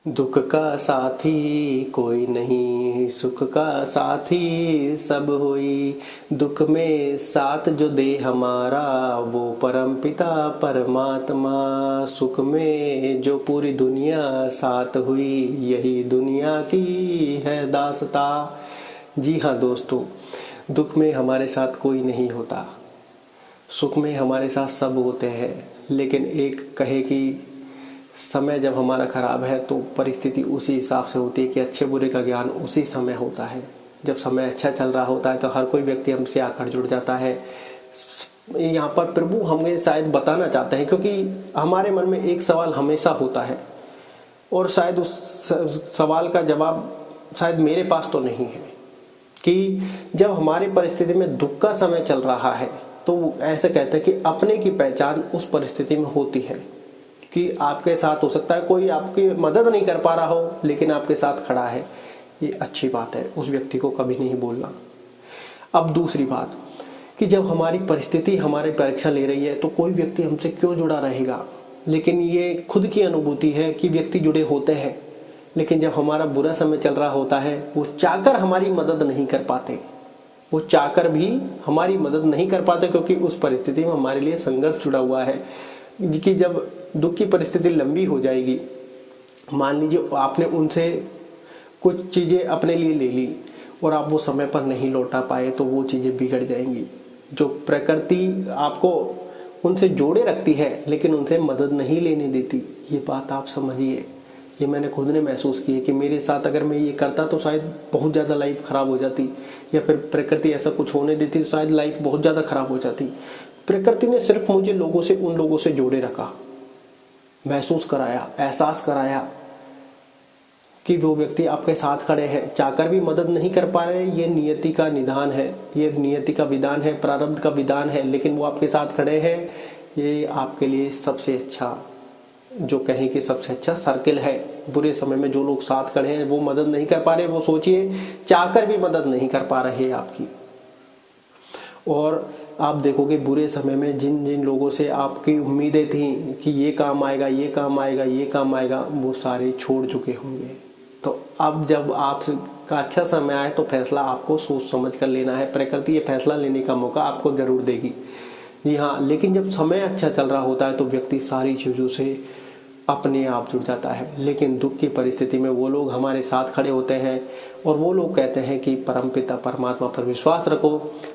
दुख का साथी कोई नहीं, सुख का साथी सब होई। दुख में साथ जो दे हमारा, वो परम पिता परमात्मा। सुख में जो पूरी दुनिया साथ हुई, यही दुनिया की है दास्ता। जी हाँ दोस्तों, दुख में हमारे साथ कोई नहीं होता, सुख में हमारे साथ सब होते हैं। लेकिन एक कहे कि समय जब हमारा खराब है तो परिस्थिति उसी हिसाब से होती है कि अच्छे बुरे का ज्ञान उसी समय होता है। जब समय अच्छा चल रहा होता है तो हर कोई व्यक्ति हमसे आकर जुड़ जाता है। यहाँ पर प्रभु हमें शायद बताना चाहते हैं, क्योंकि हमारे मन में एक सवाल हमेशा होता है और शायद उस सवाल का जवाब शायद मेरे पास तो नहीं है, कि जब हमारी परिस्थिति में दुख का समय चल रहा है तो वो ऐसे कहते हैं कि अपने की पहचान उस परिस्थिति में होती है। कि आपके साथ हो सकता है कोई आपकी मदद नहीं कर पा रहा हो, लेकिन आपके साथ खड़ा है, ये अच्छी बात है, उस व्यक्ति को कभी नहीं बोलना। अब दूसरी बात, कि जब हमारी परिस्थिति हमारी परीक्षा ले रही है तो कोई व्यक्ति हमसे क्यों जुड़ा रहेगा, लेकिन ये खुद की अनुभूति है कि व्यक्ति जुड़े होते हैं। लेकिन जब हमारा बुरा समय चल रहा होता है, वो चाहकर हमारी मदद नहीं कर पाते, वो चाहकर भी हमारी मदद नहीं कर पाते, क्योंकि उस परिस्थिति में हमारे लिए संघर्ष जुड़ा हुआ है। कि जब दुख की परिस्थिति लंबी हो जाएगी, मान लीजिए आपने उनसे कुछ चीज़ें अपने लिए ले ली और आप वो समय पर नहीं लौटा पाए, तो वो चीज़ें बिगड़ जाएंगी। जो प्रकृति आपको उनसे जोड़े रखती है लेकिन उनसे मदद नहीं लेने देती, ये बात आप समझिए। ये मैंने खुद ने महसूस की है कि मेरे साथ अगर मैं ये करता तो शायद बहुत ज़्यादा लाइफ ख़राब हो जाती, या फिर प्रकृति ऐसा कुछ होने देती तो शायद लाइफ बहुत ज़्यादा ख़राब हो जाती। प्रकृति ने सिर्फ मुझे उन लोगों से जोड़े रखा, महसूस कराया, एहसास कराया कि वो व्यक्ति आपके साथ खड़े हैं, चाहकर भी मदद नहीं कर पा रहे। ये नियति का निदान है, ये नियति का विधान है, प्रारब्ध का विधान है, लेकिन वो आपके साथ खड़े हैं। ये आपके लिए सबसे अच्छा, जो कहें कि सबसे अच्छा सर्किल है। बुरे समय में जो लोग साथ खड़े हैं वो मदद नहीं कर पा रहे, वो सोचिए चाहकर भी मदद नहीं कर पा रहे आपकी। और आप देखोगे बुरे समय में जिन जिन लोगों से आपकी उम्मीदें थी कि ये काम आएगा, ये काम आएगा, ये काम आएगा, वो सारे छोड़ चुके होंगे। तो अब जब आपका अच्छा समय आए तो फैसला आपको सोच समझ कर लेना है। प्रकृति ये फैसला लेने का मौका आपको जरूर देगी, जी हाँ। लेकिन जब समय अच्छा चल रहा होता है तो व्यक्ति सारी चीज़ों से अपने आप जुड़ जाता है। लेकिन दुख की परिस्थिति में वो लोग हमारे साथ खड़े होते हैं और वो लोग कहते हैं कि परमपिता परमात्मा पर विश्वास रखो,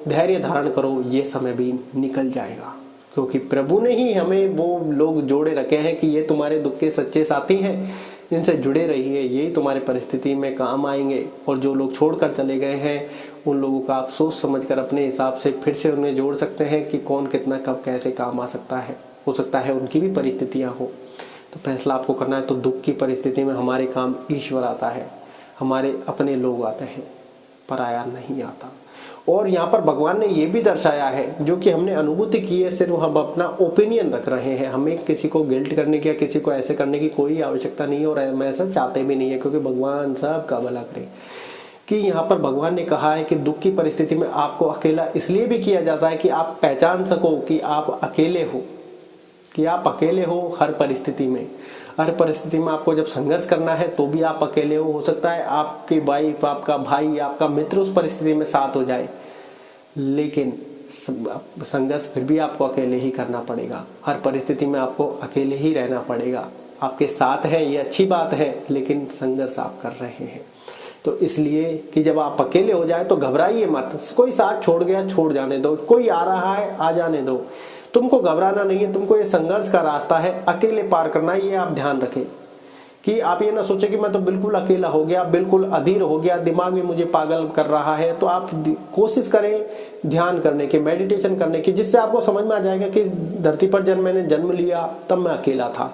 धैर्य धारण करो, ये समय भी निकल जाएगा। क्योंकि प्रभु ने ही हमें वो लोग जोड़े रखे हैं कि ये तुम्हारे दुख के सच्चे साथी हैं, इनसे जुड़े रहिए, यही तुम्हारे परिस्थिति में काम आएंगे। और जो लोग छोड़कर चले गए हैं उन लोगों का आप सोच समझकर अपने हिसाब से फिर से उन्हें जोड़ सकते हैं कि कौन कितना कब कैसे काम आ सकता है। हो सकता है उनकी भी परिस्थितियाँ हो, तो फैसला आपको करना है। तो दुख की परिस्थिति में हमारे काम ईश्वर आता है, हमारे अपने लोग आते हैं, पराया नहीं आता। और यहाँ पर भगवान ने ये भी दर्शाया है, जो कि हमने अनुभूति की है, सिर्फ हम अपना ओपिनियन रख रहे हैं। हमें किसी को गिल्ट करने की या किसी को ऐसे करने की कोई आवश्यकता नहीं है, और हम ऐसा चाहते भी नहीं है, क्योंकि भगवान सबका भला करे। कि यहाँ पर भगवान ने कहा है कि दुख की परिस्थिति में आपको अकेला इसलिए भी किया जाता है कि आप पहचान सको कि आप अकेले हो, कि आप अकेले हो हर परिस्थिति में। हर परिस्थिति में आपको जब संघर्ष करना है तो भी आप अकेले हो सकता है आपकी वाइफ, आपका भाई, आपका मित्र उस परिस्थिति में साथ हो जाए, लेकिन संघर्ष फिर भी आपको अकेले ही करना पड़ेगा। हर परिस्थिति में आपको अकेले ही रहना पड़ेगा। आपके साथ है ये अच्छी बात है, लेकिन संघर्ष आप कर रहे हैं। तो इसलिए कि जब आप अकेले हो जाए तो घबराइए मत। कोई साथ छोड़ गया, छोड़ जाने दो, कोई आ रहा है आ जाने दो, तुमको घबराना नहीं है। तुमको ये संघर्ष का रास्ता है, अकेले पार करना है, ये आप ध्यान रखें। कि आप ये ना सोचें कि मैं तो बिल्कुल अकेला हो गया, बिल्कुल अधीर हो गया, दिमाग में मुझे पागल कर रहा है। तो आप कोशिश करें ध्यान करने की, मेडिटेशन करने की, जिससे आपको समझ में आ जाएगा कि इस धरती पर जब मैंने जन्म लिया तब मैं अकेला था।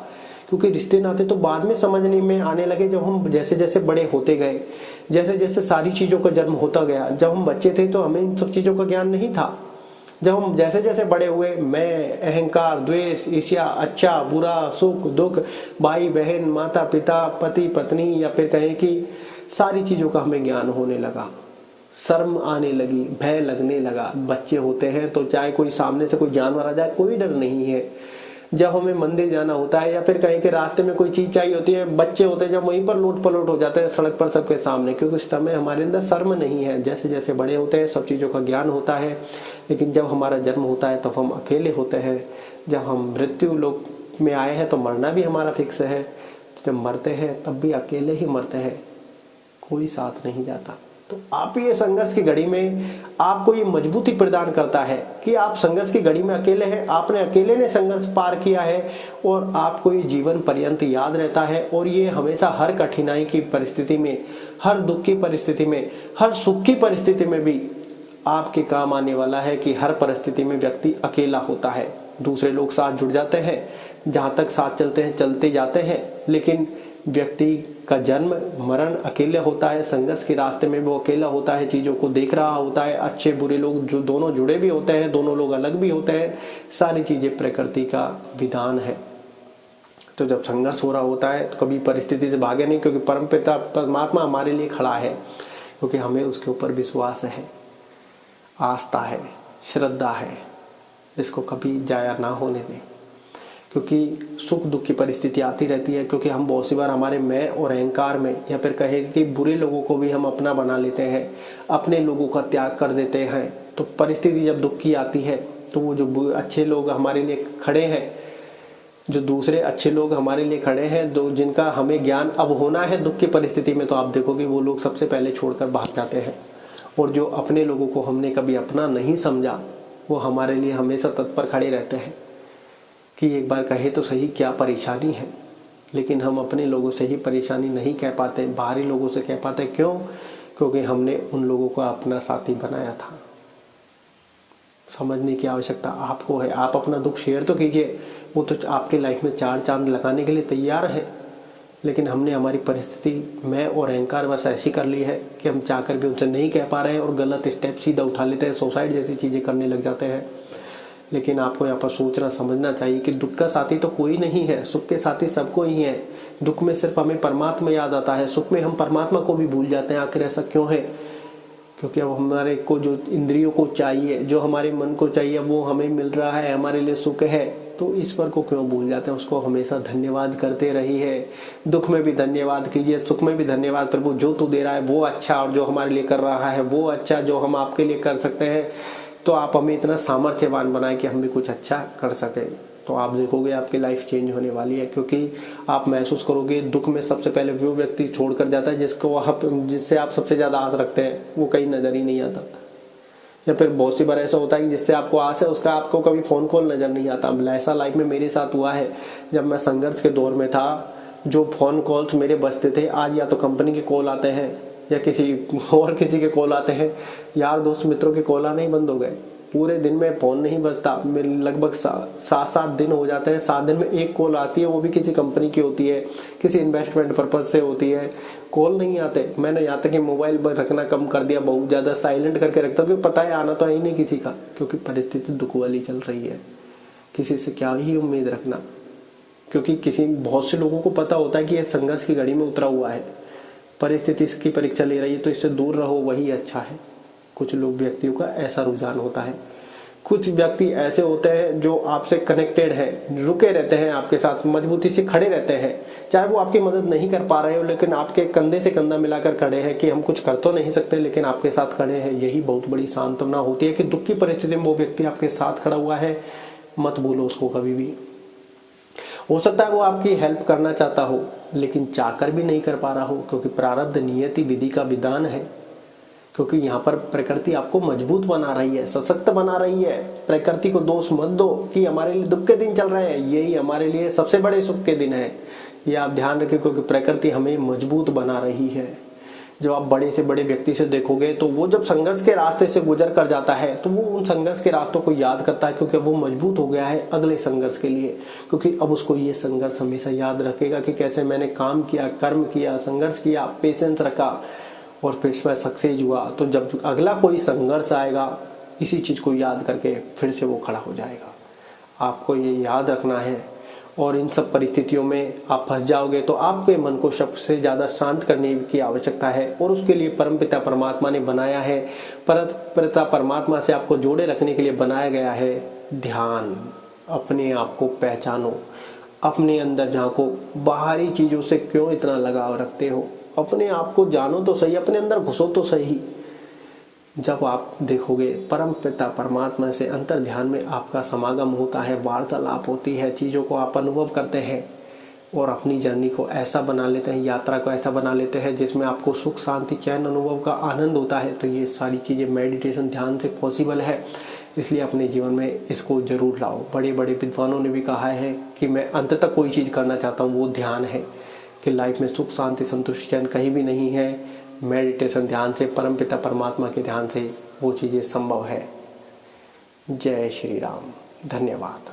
क्योंकि रिश्ते नाते तो बाद में समझने में आने लगे, जब हम जैसे जैसे बड़े होते गए, जैसे जैसे सारी चीज़ों का जन्म होता गया। जब हम बच्चे थे तो हमें इन सब चीज़ों का ज्ञान नहीं था। जब हम जैसे जैसे बड़े हुए, मैं, अहंकार, द्वेष, ईर्ष्या, अच्छा बुरा, सुख दुख, भाई बहन, माता पिता, पति पत्नी, या फिर कहें कि सारी चीज़ों का हमें ज्ञान होने लगा। शर्म आने लगी, भय लगने लगा। बच्चे होते हैं तो चाहे कोई सामने से कोई जानवर आ जाए कोई डर नहीं है, जब हमें मंदिर जाना होता है या फिर कहीं के रास्ते में कोई चीज चाहिए होती है, बच्चे होते हैं जब वहीं पर लूट पलूट हो जाते हैं सड़क पर सबके सामने, क्योंकि उस समय हमारे अंदर शर्म नहीं है। जैसे जैसे बड़े होते हैं सब चीज़ों का ज्ञान होता है, लेकिन जब हमारा जन्म होता है तब हम अकेले होते हैं। जब हम मृत्यु लोक में आए हैं तो मरना भी हमारा फिक्स है, जब मरते हैं तब भी अकेले ही मरते हैं, कोई साथ नहीं जाता। तो आप ये संघर्ष की घड़ी में आपको ये मजबूती प्रदान करता है कि आप संघर्ष की घड़ी में अकेले हैं, आपने अकेले ने संघर्ष पार किया है और आपको ये जीवन पर्यंत याद रहता है। और ये हमेशा हर कठिनाई की परिस्थिति में, हर दुख की परिस्थिति में, हर सुख की परिस्थिति में भी आपके काम आने वाला है कि हर परिस्थिति में व्यक्ति अकेला होता है, दूसरे लोग साथ जुड़ जाते हैं, जहां तक साथ चलते हैं चलते जाते हैं, लेकिन व्यक्ति का जन्म मरण अकेले होता है। संघर्ष के रास्ते में वो अकेला होता है, चीज़ों को देख रहा होता है। अच्छे बुरे लोग जो दोनों जुड़े भी होते हैं, दोनों लोग अलग भी होते हैं, सारी चीज़ें प्रकृति का विधान है। तो जब संघर्ष हो रहा होता है तो कभी परिस्थिति से भागे नहीं, क्योंकि परमपिता परमात्मा हमारे लिए खड़ा है, क्योंकि हमें उसके ऊपर विश्वास है, आस्था है, श्रद्धा है। इसको कभी जाया ना होने दें, क्योंकि सुख दुख की परिस्थिति आती रहती है। क्योंकि हम बहुत सी बार हमारे मैं और अहंकार में, या फिर कहें कि बुरे लोगों को भी हम अपना बना लेते हैं, अपने लोगों का त्याग कर देते हैं। तो परिस्थिति जब दुख की आती है तो वो जो अच्छे लोग हमारे लिए खड़े हैं, जो दूसरे अच्छे लोग हमारे लिए खड़े हैं, जो जिनका हमें ज्ञान अब होना है दुख की परिस्थिति में, तो आप देखोगे वो लोग सबसे पहले छोड़कर भाग जाते हैं। और जो अपने लोगों को हमने कभी अपना नहीं समझा, वो हमारे लिए हमेशा तत्पर खड़े रहते हैं कि एक बार कहे तो सही क्या परेशानी है। लेकिन हम अपने लोगों से ही परेशानी नहीं कह पाते, बाहरी लोगों से कह पाते। क्यों? क्योंकि हमने उन लोगों को अपना साथी बनाया था। समझने की आवश्यकता आपको है। आप अपना दुख शेयर तो कीजिए, वो तो आपके लाइफ में चार चांद लगाने के लिए तैयार है। लेकिन हमने हमारी परिस्थिति मैं और अहंकार बस ऐसी कर ली है कि हम चाहकर भी उनसे नहीं कह पा रहे हैं और गलत स्टेप सीधा उठा लेते हैं, सुसाइड जैसी चीज़ें करने लग जाते हैं। लेकिन आपको यहाँ पर सोचना समझना चाहिए कि दुख का साथी तो कोई नहीं है, सुख के साथी सबको ही है। दुख में सिर्फ हमें परमात्मा याद आता है, सुख में हम परमात्मा को भी भूल जाते हैं। आखिर ऐसा क्यों है? क्योंकि अब हमारे को जो इंद्रियों को चाहिए, जो हमारे मन को चाहिए, वो हमें मिल रहा है, हमारे लिए सुख है, तो ईश्वर को क्यों भूल जाते हैं? उसको हमेशा धन्यवाद करते रहिए। दुख में भी धन्यवाद कीजिए, सुख में भी धन्यवाद। प्रभु जो तू दे रहा है वो अच्छा, और जो हमारे लिए कर रहा है वो अच्छा, जो हम आपके लिए कर सकते हैं, तो आप हमें इतना सामर्थ्यवान बनाए कि हम भी कुछ अच्छा कर सकें। तो आप देखोगे आपकी लाइफ चेंज होने वाली है, क्योंकि आप महसूस करोगे दुख में सबसे पहले वो व्यक्ति छोड़कर जाता है जिससे आप सबसे ज़्यादा आस रखते हैं, वो कहीं नज़र ही नहीं आता। या फिर बहुत सी बार ऐसा होता है कि जिससे आपको आस है उसका आपको कभी फ़ोन कॉल नज़र नहीं आता। ऐसा लाइफ में मेरे साथ हुआ है। जब मैं संघर्ष के दौर में था, जो फ़ोन कॉल्स मेरे बजते थे, आज या तो कंपनी के कॉल आते हैं या किसी के कॉल आते हैं, यार दोस्त मित्रों के कॉल आने ही बंद हो गए। पूरे दिन में फ़ोन नहीं बजता। मेरे लगभग 7 दिन हो जाते हैं, 7 दिन में एक कॉल आती है, वो भी किसी कंपनी की होती है, किसी इन्वेस्टमेंट पर्पज से होती है। कॉल नहीं आते। मैंने यहाँ तक कि मोबाइल पर रखना कम कर दिया, बहुत ज़्यादा साइलेंट करके रखता हूँ, क्योंकि पता है आना तो है ही नहीं किसी का, क्योंकि परिस्थिति दुख वाली चल रही है। किसी से क्या ही उम्मीद रखना, क्योंकि बहुत से लोगों को पता होता है कि यह संघर्ष की घड़ी में उतरा हुआ है, परिस्थिति इसकी परीक्षा ले रही है, तो इससे दूर रहो, वही अच्छा है। कुछ लोग व्यक्तियों का ऐसा रुझान होता है। कुछ व्यक्ति ऐसे होते हैं जो आपसे कनेक्टेड है, रुके रहते हैं आपके साथ, मजबूती से खड़े रहते हैं, चाहे वो आपकी मदद नहीं कर पा रहे हो, लेकिन आपके कंधे से कंधा मिलाकर खड़े हैं कि हम कुछ कर तो नहीं सकते लेकिन आपके साथ खड़े हैं। यही बहुत बड़ी सांत्वना होती है कि दुख की परिस्थिति में वो व्यक्ति आपके साथ खड़ा हुआ है। मत भूलो उसको कभी भी। हो सकता है वो आपकी हेल्प करना चाहता हो, लेकिन चाहकर भी नहीं कर पा रहा हो, क्योंकि प्रारब्ध नियति विधि का विधान है। क्योंकि यहाँ पर प्रकृति आपको मजबूत बना रही है, सशक्त बना रही है। प्रकृति को दोष मत दो कि हमारे लिए दुख के दिन चल रहे हैं, यही हमारे लिए सबसे बड़े सुख के दिन है। ये आप ध्यान रखें, क्योंकि प्रकृति हमें मजबूत बना रही है। जब आप बड़े से बड़े व्यक्ति से देखोगे तो वो जब संघर्ष के रास्ते से गुजर कर जाता है तो वो उन संघर्ष के रास्तों को याद करता है, क्योंकि वो मजबूत हो गया है अगले संघर्ष के लिए। क्योंकि अब उसको ये संघर्ष हमेशा याद रखेगा कि कैसे मैंने काम किया, कर्म किया, संघर्ष किया, पेशेंस रखा और फिर मैं सक्सेस हुआ। तो जब अगला कोई संघर्ष आएगा, इसी चीज़ को याद करके फिर से वो खड़ा हो जाएगा। आपको ये याद रखना है। और इन सब परिस्थितियों में आप फंस जाओगे तो आपके मन को सबसे ज़्यादा शांत करने की आवश्यकता है, और उसके लिए परमपिता परमात्मा ने बनाया है, परमपिता परमात्मा से आपको जोड़े रखने के लिए बनाया गया है ध्यान। अपने आप को पहचानो, अपने अंदर झांको। बाहरी चीज़ों से क्यों इतना लगाव रखते हो? अपने आप को जानो तो सही, अपने अंदर घुसो तो सही। जब आप देखोगे परम पिता परमात्मा से अंतर ध्यान में आपका समागम होता है, वार्तालाप होती है, चीज़ों को आप अनुभव करते हैं और अपनी जर्नी को ऐसा बना लेते हैं, यात्रा को ऐसा बना लेते हैं जिसमें आपको सुख शांति चैन अनुभव का आनंद होता है, तो ये सारी चीज़ें मेडिटेशन ध्यान से पॉसिबल है। इसलिए अपने जीवन में इसको जरूर लाओ। बड़े बड़े विद्वानों ने भी कहा है कि मैं अंत तक कोई चीज़ करना चाहता हूँ, वो ध्यान है। कि लाइफ में सुख शांति संतुष्टि चैन कहीं भी नहीं है, मेडिटेशन ध्यान से, परमपिता परमात्मा के ध्यान से वो चीज़ें संभव है। जय श्री राम। धन्यवाद।